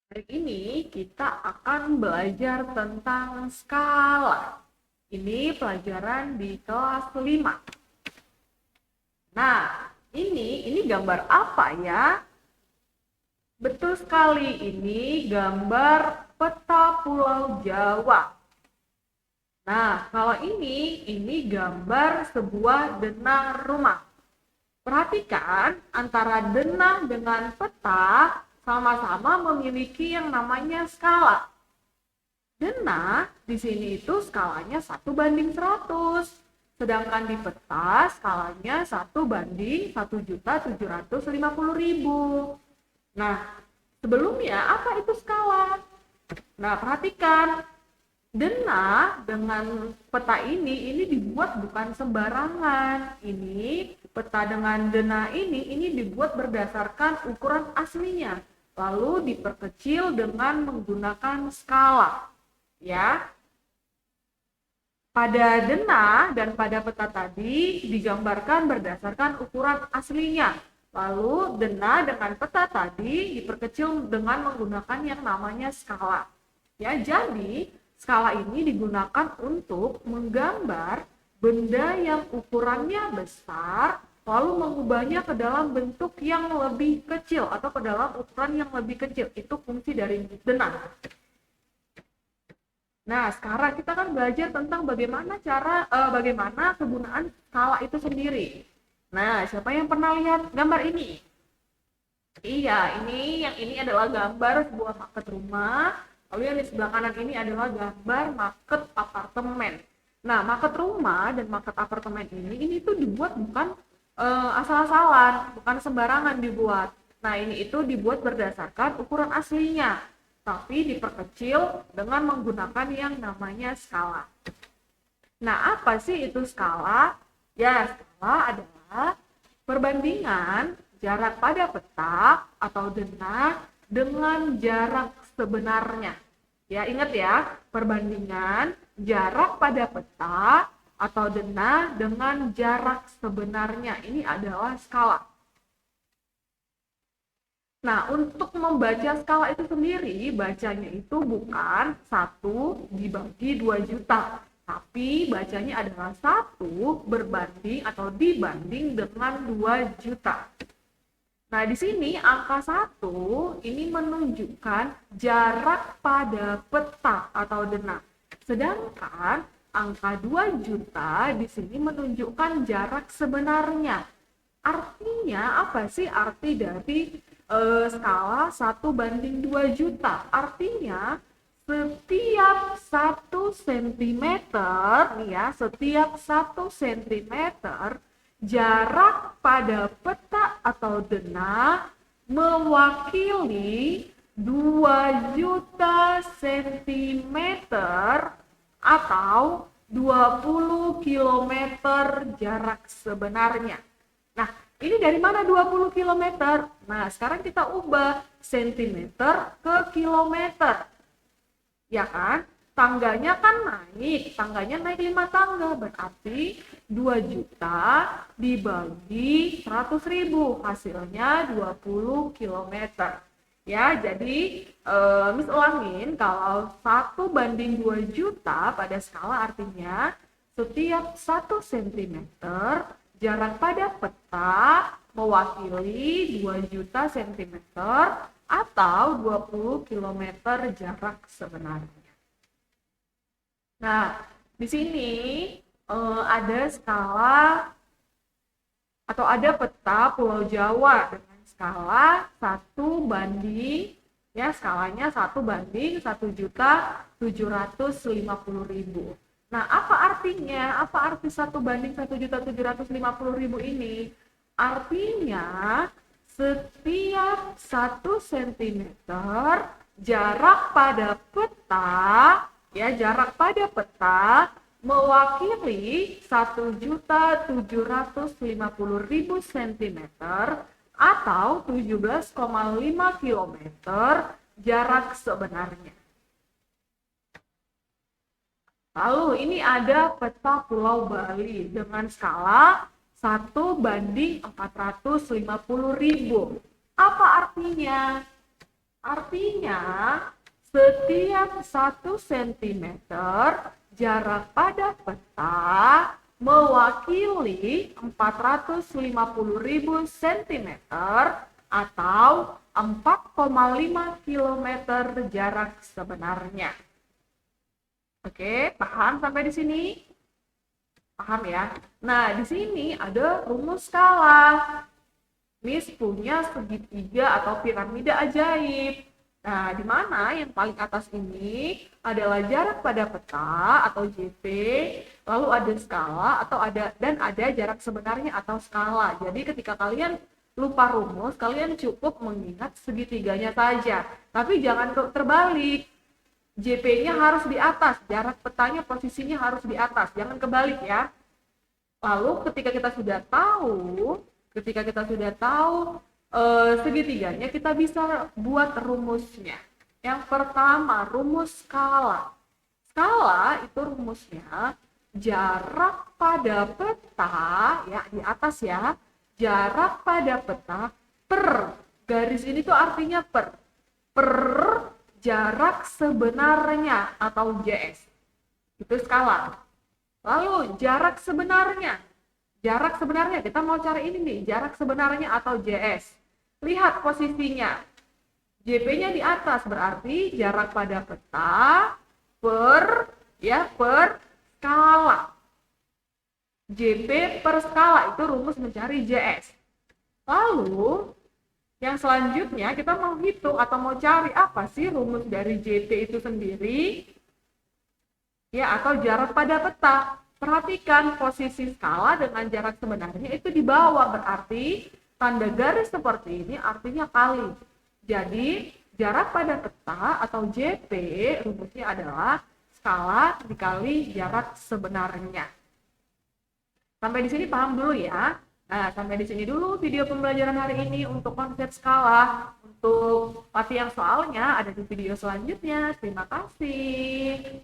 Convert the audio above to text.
Hari ini kita akan belajar tentang skala. Ini pelajaran di kelas 5. Nah, ini gambar apa ya? Betul sekali, ini gambar peta Pulau Jawa. Nah, kalau ini gambar sebuah denah rumah. Perhatikan antara denah dengan peta sama-sama memiliki yang namanya skala. Denah di sini itu skalanya 1:100. Sedangkan di peta skalanya 1:1.750.000. Nah, sebelumnya apa itu skala? Nah, perhatikan. Denah dengan peta ini dibuat bukan sembarangan. Ini peta dengan denah ini dibuat berdasarkan ukuran aslinya, lalu diperkecil dengan menggunakan skala. Ya, pada denah dan pada peta tadi digambarkan berdasarkan ukuran aslinya. Lalu denah dengan peta tadi diperkecil dengan menggunakan yang namanya skala. Ya, jadi skala ini digunakan untuk menggambar benda yang ukurannya besar, lalu mengubahnya ke dalam bentuk yang lebih kecil atau ke dalam ukuran yang lebih kecil. Itu fungsi dari denah. Nah, sekarang kita kan belajar tentang bagaimana kegunaan skala itu sendiri. Nah, siapa yang pernah lihat gambar ini? Iya, ini adalah gambar sebuah market rumah. Lalu yang di sebelah kanan ini adalah gambar market apartemen. Nah, market rumah dan market apartemen ini tuh dibuat bukan asal-asalan, bukan sembarangan dibuat. Nah, ini itu dibuat berdasarkan ukuran aslinya, tapi diperkecil dengan menggunakan yang namanya skala. Nah, apa sih itu skala? Ya, skala adalah perbandingan jarak pada peta atau denah dengan jarak sebenarnya. Ya, ingat ya, perbandingan jarak pada peta atau denah dengan jarak sebenarnya. Ini adalah skala. Nah, untuk membaca skala itu sendiri, bacanya itu bukan 1/2 juta, tapi bacanya adalah 1 berbanding atau dibanding dengan 2 juta. Nah, di sini angka 1 ini menunjukkan jarak pada peta atau denah. Sedangkan angka 2 juta di sini menunjukkan jarak sebenarnya. Artinya apa sih arti dari skala 1/2 juta? Artinya setiap 1 cm nih ya, setiap 1 cm jarak pada peta atau denah mewakili 2 juta cm atau 20 kilometer jarak sebenarnya. Nah, ini dari mana 20 kilometer? Nah, sekarang kita ubah sentimeter ke kilometer. Ya kan? Tangganya kan tangganya naik 5 tangga, berarti 2 juta dibagi 100.000, hasilnya 20 kilometer. Ya, jadi Miss ulangin, kalau 1/2 juta pada skala artinya setiap 1 cm jarak pada peta mewakili 2 juta cm atau 20 km jarak sebenarnya. Nah, di sini ada skala atau ada peta Pulau Jawa dengan skala 1 banding, ya skalanya 1/1.750.000. Nah, apa artinya? Apa arti 1/1.750.000 ini? Artinya setiap 1 cm jarak pada peta, ya jarak pada peta mewakili 1.750.000 cm atau 17,5 km jarak sebenarnya. Lalu ini ada peta Pulau Bali dengan skala 1/450.000. Apa artinya? Artinya, setiap 1 cm jarak pada peta mewakili 450.000 cm atau 4,5 km jarak sebenarnya. Oke, paham sampai di sini? Paham ya? Nah, di sini ada rumus skala. Miss punya segitiga atau piramida ajaib. Nah, di mana yang paling atas ini adalah jarak pada peta atau JP, lalu ada skala atau ada jarak sebenarnya atau skala. Jadi ketika kalian lupa rumus, kalian cukup mengingat segitiganya saja. Tapi jangan terbalik. JP-nya harus di atas, jarak petanya posisinya harus di atas, jangan kebalik ya. Lalu ketika kita sudah tahu segitiganya, kita bisa buat rumusnya. Yang pertama, rumus skala. Skala itu rumusnya jarak pada peta, ya di atas ya, jarak pada peta per, garis ini tuh artinya per jarak sebenarnya atau JS. Itu skala. Lalu jarak sebenarnya kita mau cari ini nih, jarak sebenarnya atau JS. Lihat posisinya. JP-nya di atas, berarti jarak pada peta per skala. JP per skala itu rumus mencari JS. Lalu yang selanjutnya kita mau hitung atau mau cari apa sih rumus dari JP itu sendiri? Ya, atau jarak pada peta. Perhatikan posisi skala dengan jarak sebenarnya itu di bawah, berarti tanda garis seperti ini artinya kali. Jadi, jarak pada peta atau JP rumusnya adalah skala dikali jarak sebenarnya. Sampai di sini paham dulu ya. Nah, sampai di sini dulu video pembelajaran hari ini untuk konsep skala. Untuk latihan soalnya ada di video selanjutnya. Terima kasih.